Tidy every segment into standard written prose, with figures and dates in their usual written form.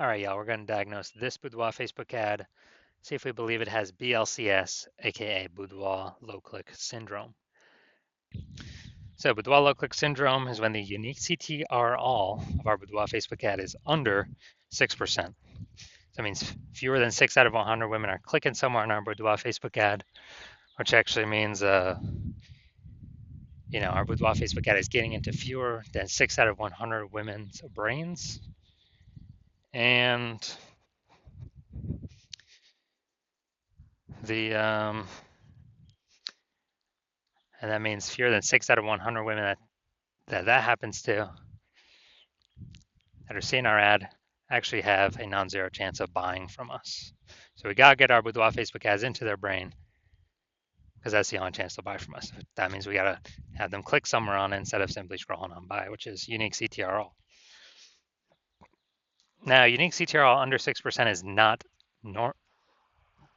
All right, y'all, we're going to diagnose this boudoir Facebook ad, see if we believe it has BLCS, aka boudoir low-click syndrome. So boudoir low-click syndrome is when the unique CTR all of our boudoir Facebook ad is under 6%. That means fewer than 6 out of 100 women are clicking somewhere on our boudoir Facebook ad, which actually means, our boudoir Facebook ad is getting into fewer than 6 out of 100 women's brains. And and that means fewer than 6 out of 100 women that happens to, that are seeing our ad, actually have a non-zero chance of buying from us. So we gotta get our boudoir Facebook ads into their brain, because that's the only chance they'll buy from us. That means we gotta have them click somewhere on it instead of simply scrolling on by, which is unique CTR all. Now, unique CTR all under 6% is not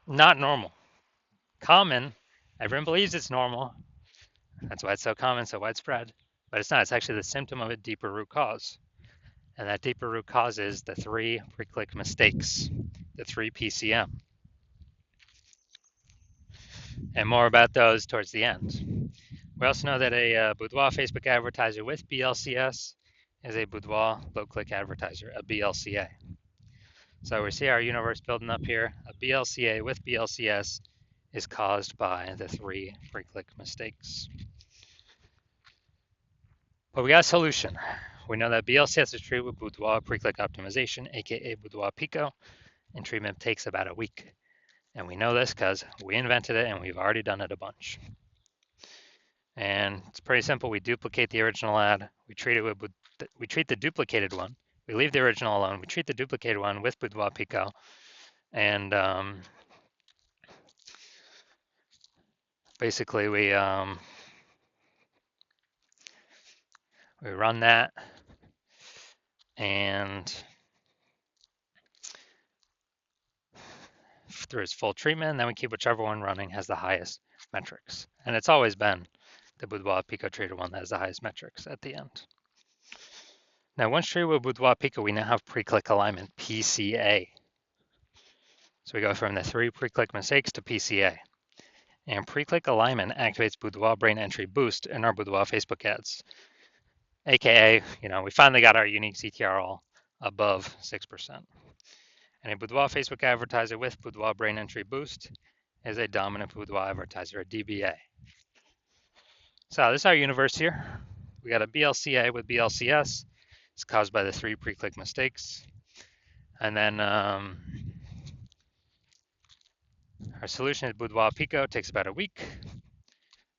normal. Common, everyone believes it's normal. That's why it's so common, so widespread. But it's not. It's actually the symptom of a deeper root cause. And that deeper root cause is the 3 pre-click mistakes, the 3 PCM. And more about those towards the end. We also know that a boudoir Facebook advertiser with BLCS is a boudoir low-click advertiser, a BLCA. So we see our universe building up here. A BLCA with BLCS is caused by the 3 pre-click mistakes. But we got a solution. We know that BLCS is treated with boudoir pre-click optimization, aka boudoir Pico, and treatment takes about a week. And we know this because we invented it and we've already done it a bunch. And it's pretty simple. We duplicate the original ad. We treat the duplicated one. We leave the original alone. We treat the duplicated one with boudoir Pico, and basically we run that, and through its full treatment, and then we keep whichever one running has the highest metrics. And it's always been the boudoir Pico treated one that has the highest metrics at the end. Now, once treated with boudoir Pico, we now have pre-click alignment, PCA. So we go from the 3 pre-click mistakes to PCA. And pre-click alignment activates boudoir brain entry boost in our boudoir Facebook ads. AKA, we finally got our unique CTR all above 6%. And a boudoir Facebook advertiser with boudoir brain entry boost is a dominant boudoir advertiser, a DBA. So this is our universe here. We got a BLCA with BLCS. It's caused by the 3 pre-click mistakes. And then our solution is boudoir Pico. It takes about a week.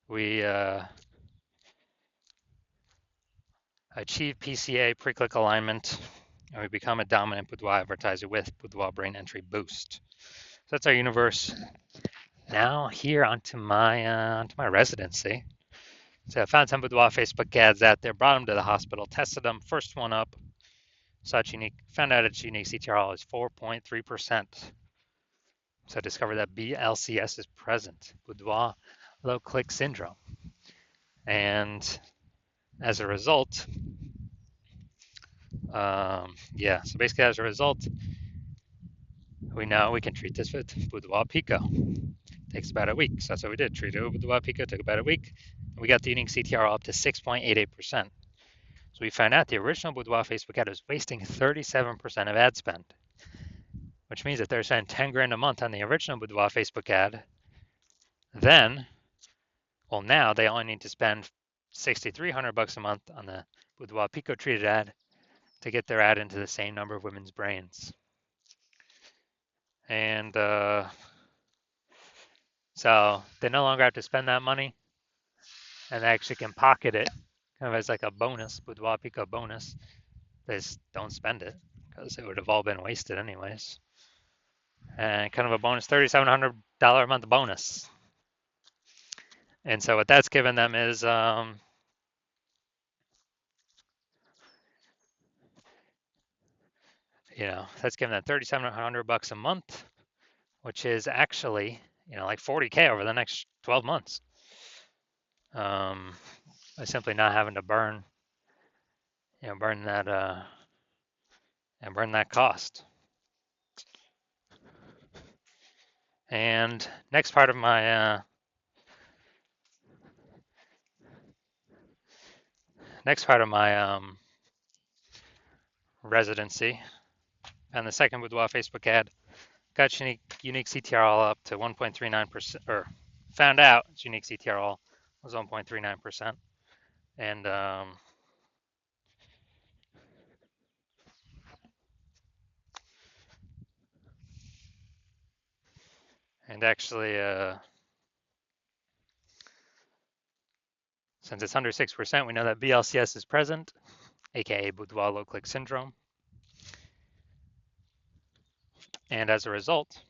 We achieve PCA pre-click alignment, and we become a dominant boudoir advertiser with boudoir brain entry boost. So that's our universe. Now here onto my residency. So I found some boudoir Facebook ads out there, brought them to the hospital, tested them. First one up, found out its unique CTR is 4.3%. So I discovered that BLCS is present, boudoir low click syndrome. And as a result, so basically as a result, we know we can treat this with boudoir Pico. Takes about a week. So that's what we did. Treated it with boudoir Pico, took about a week. And we got the unique CTR up to 6.88%. So we found out the original boudoir Facebook ad was wasting 37% of ad spend, which means that they're spending 10 grand a month on the original boudoir Facebook ad. Now they only need to spend $6,300 a month on the boudoir Pico treated ad to get their ad into the same number of women's brains. And so they no longer have to spend that money, and they actually can pocket it kind of as like a bonus, boudoir Pico bonus. They just don't spend it because it would have all been wasted anyways. And kind of a bonus, $3,700 a month bonus. And so what that's given them is that's given them $3,700 a month, which is actually like $40K over the next 12 months. By simply not having to burn that cost. And next part of my residency, and the second boudoir Facebook ad, got unique CTR all up to 1.39%, or found out its unique CTR all was 1.39%, and actually, since it's under 6%, we know that BLCS is present, aka boudoir low click syndrome, and as a result,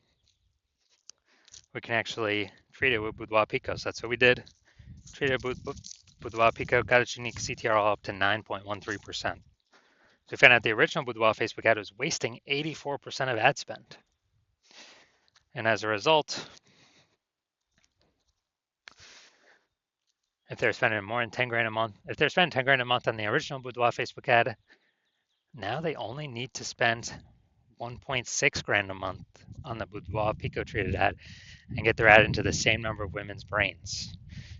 we can actually treat it with boudoir pico. So that's what we did. Treated it with boudoir pico, got its unique CTR all up to 9.13%. So we found out the original boudoir Facebook ad was wasting 84% of ad spend. And as a result, if they're spending more than 10 grand a month, if they're spending 10 grand a month on the original boudoir Facebook ad, now they only need to spend 1.6 grand a month on the boudoir pico treated ad and get their ad into the same number of women's brains.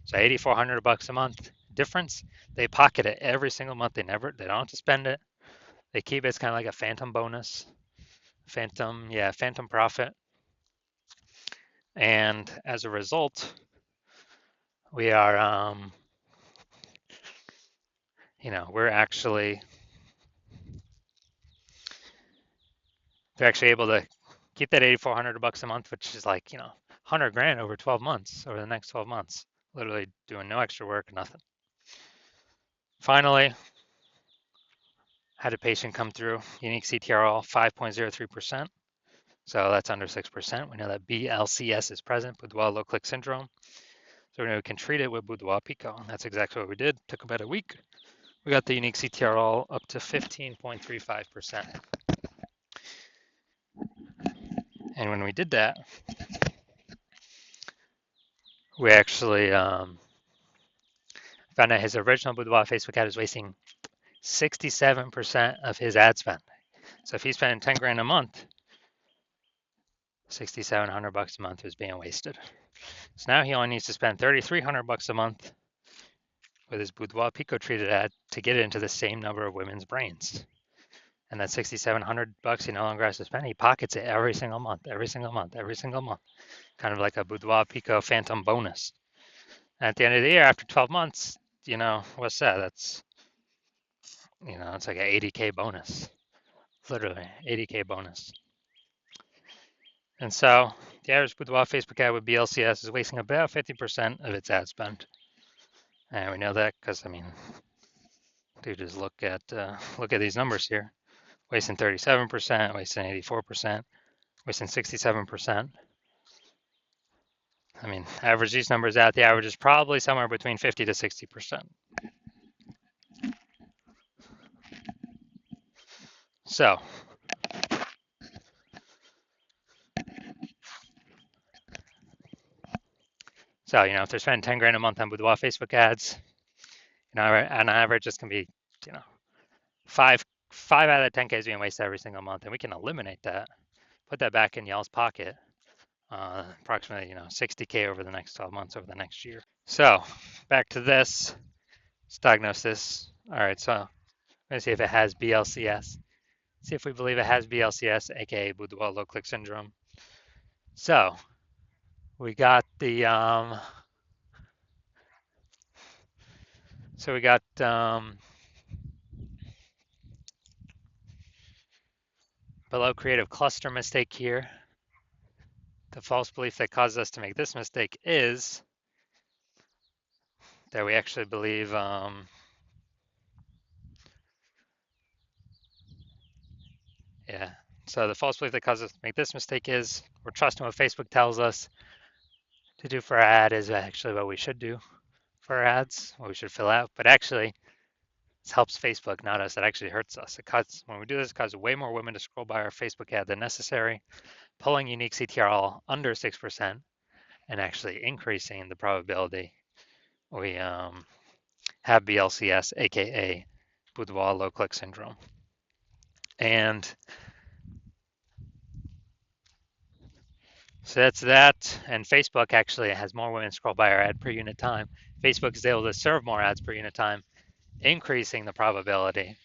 So $8,400 a month difference. They pocket it every single month. They don't have to spend it. They keep it. It's kind of like a phantom bonus, phantom profit. And as a result, we are, we're actually, they're actually able to keep that $8,400 a month, which is like, 100 grand over 12 months, over the next 12 months, literally doing no extra work, nothing. Finally, had a patient come through, unique CTRL 5.03%. So that's under 6%. We know that BLCS is present, boudoir low click syndrome. So we know we can treat it with boudoir pico. And that's exactly what we did. Took about a week. We got the unique CTRL up to 15.35%. And when we did that, we actually found out his original boudoir Facebook ad is wasting 67% of his ad spend. So if he's spending 10 grand a month, $6,700 a month is being wasted. So now he only needs to spend $3,300 a month with his boudoir pico treated ad to get it into the same number of women's brains. And that $6,700 he no longer has to spend. He pockets it every single month, every single month, every single month. Kind of like a boudoir pico phantom bonus. And at the end of the year, after 12 months, what's that? That's, it's like an 80K bonus. Literally, 80K bonus. And so the average boudoir Facebook ad with BLCS is wasting about 50% of its ad spend. And we know that because, dude, just look at these numbers here. Wasting 37%, wasting 84%, wasting 67%. Average these numbers out, the average is probably somewhere between 50 to 60%. So, if they're spending 10 grand a month on boudoir Facebook ads, on average, this can be, five out of 10K is being wasted every single month, and we can eliminate that, put that back in y'all's pocket, approximately, 60K over the next 12 months, over the next year. So, back to this. Let's diagnose this. All right, so I'm going to see if it has BLCS. See if we believe it has BLCS, aka boudoir low click syndrome. So we got the below creative cluster mistake here. The false belief that causes us to make this mistake is that we actually believe so the false belief that causes us to make this mistake is we're trusting what Facebook tells us to do for our ad is actually what we should do for our ads, what we should fill out. But actually, this helps Facebook, not us. It actually hurts us. When we do this, it causes way more women to scroll by our Facebook ad than necessary, pulling unique CTRL under 6% and actually increasing the probability we have BLCS, aka boudoir low click syndrome. And So that's that. And Facebook actually has more women scroll by our ad per unit time. Facebook is able to serve more ads per unit time, increasing the probability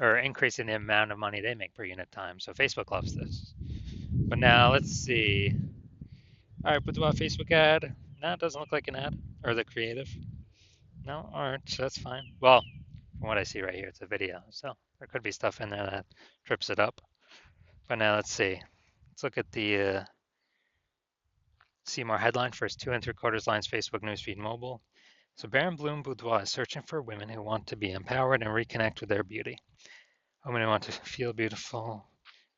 or increasing the amount of money they make per unit time. So Facebook loves this. But now let's see. All right, boudoir Facebook ad. No, it doesn't look like an ad or the creative. No, all right, so that's fine. Well, from what I see right here, it's a video. So there could be stuff in there that trips it up. But now let's see. Let's look at the see more headline. First 2¾ lines Facebook newsfeed mobile. So Baron Bloom Boudoir is searching for women who want to be empowered and reconnect with their beauty. Women who want to feel beautiful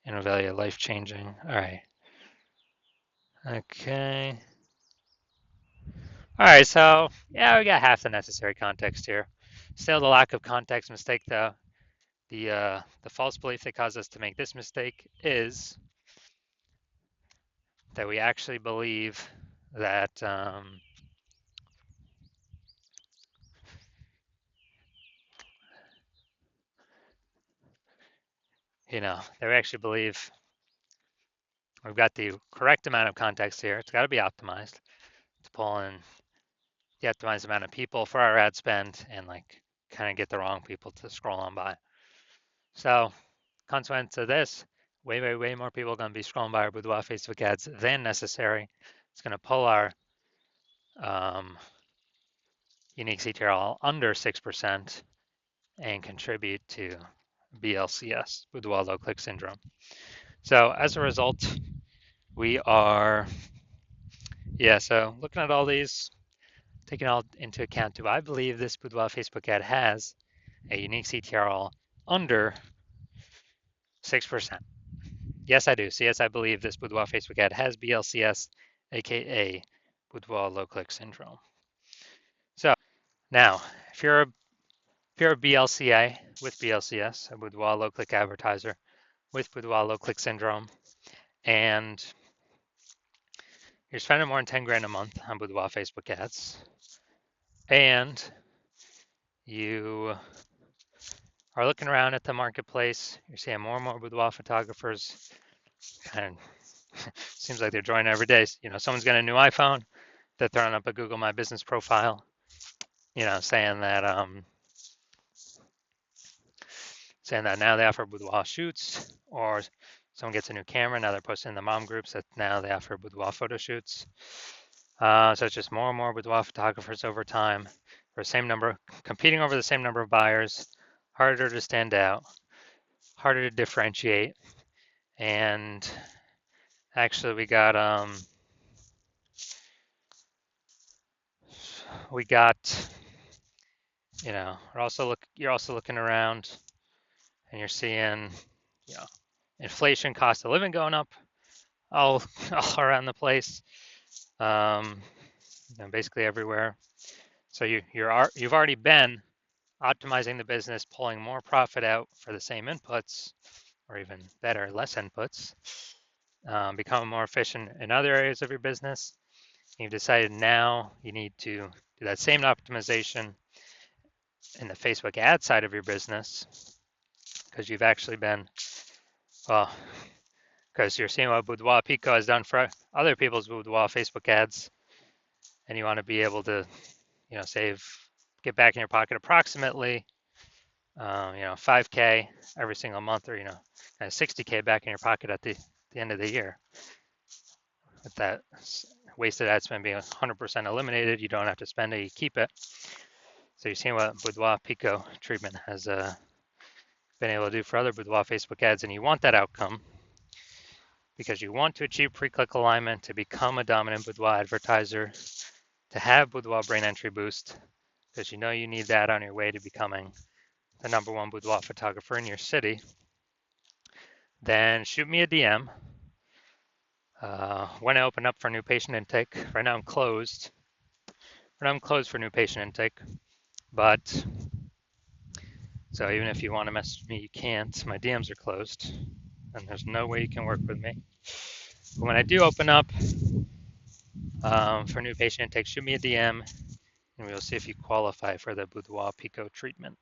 and value life changing. All right. Okay. All right. So yeah, we got half the necessary context here. Still, the lack of context mistake, though. The false belief that caused us to make this mistake is that we actually believe that that we actually believe we've got the correct amount of context here. It's got to be optimized to pull in the optimized amount of people for our ad spend and like kind of get the wrong people to scroll on by. So, consequence of this, way more people are going to be scrolling by our boudoir Facebook ads than necessary. It's going to pull our unique CTR under 6% and contribute to BLCS, boudoir low click syndrome. So as a result, we are, so looking at all these, taking all into account, do I believe this boudoir Facebook ad has a unique CTR under 6%? Yes, I do. So yes, I believe this boudoir Facebook ad has BLCS, aka boudoir low click syndrome. So now, if you're a BLCA with BLCS, a boudoir low click advertiser with boudoir low click syndrome, and you're spending more than 10 grand a month on boudoir Facebook ads, and you are looking around at the marketplace, you're seeing more and more boudoir photographers, and seems like they're joining every day. Someone's got a new iPhone, they're throwing up a Google My Business profile, saying that now they offer boudoir shoots, or someone gets a new camera, now they're posting in the mom groups that now they offer boudoir photo shoots. So it's just more and more boudoir photographers over time for the same number, competing over the same number of buyers, harder to stand out, harder to differentiate. And actually we got you're also looking around and you're seeing, inflation, cost of living going up all around the place, basically everywhere. So you've already been optimizing the business, pulling more profit out for the same inputs, or even better, less inputs, becoming more efficient in other areas of your business. You've decided now you need to do that same optimization in the Facebook ad side of your business, because you've actually been, because you're seeing what Boudoir Pico has done for other people's Boudoir Facebook ads, and you want to be able to, get back in your pocket approximately, 5K every single month, or, kind of 60K back in your pocket at the end of the year. With that wasted ad spend being 100% eliminated, you don't have to spend it, you keep it. So you're seeing what Boudoir Pico treatment has been able to do for other Boudoir Facebook ads, and you want that outcome because you want to achieve pre-click alignment to become a dominant boudoir advertiser, to have boudoir brain entry boost, because you need that on your way to becoming the #1 boudoir photographer in your city. Then shoot me a DM. When I open up for new patient intake, right now I'm closed. Right now I'm closed for new patient intake, but so even if you want to message me, you can't. My DMs are closed, and there's no way you can work with me. But when I do open up for new patient intake, shoot me a DM, and we'll see if you qualify for the Boudoir Pico treatment.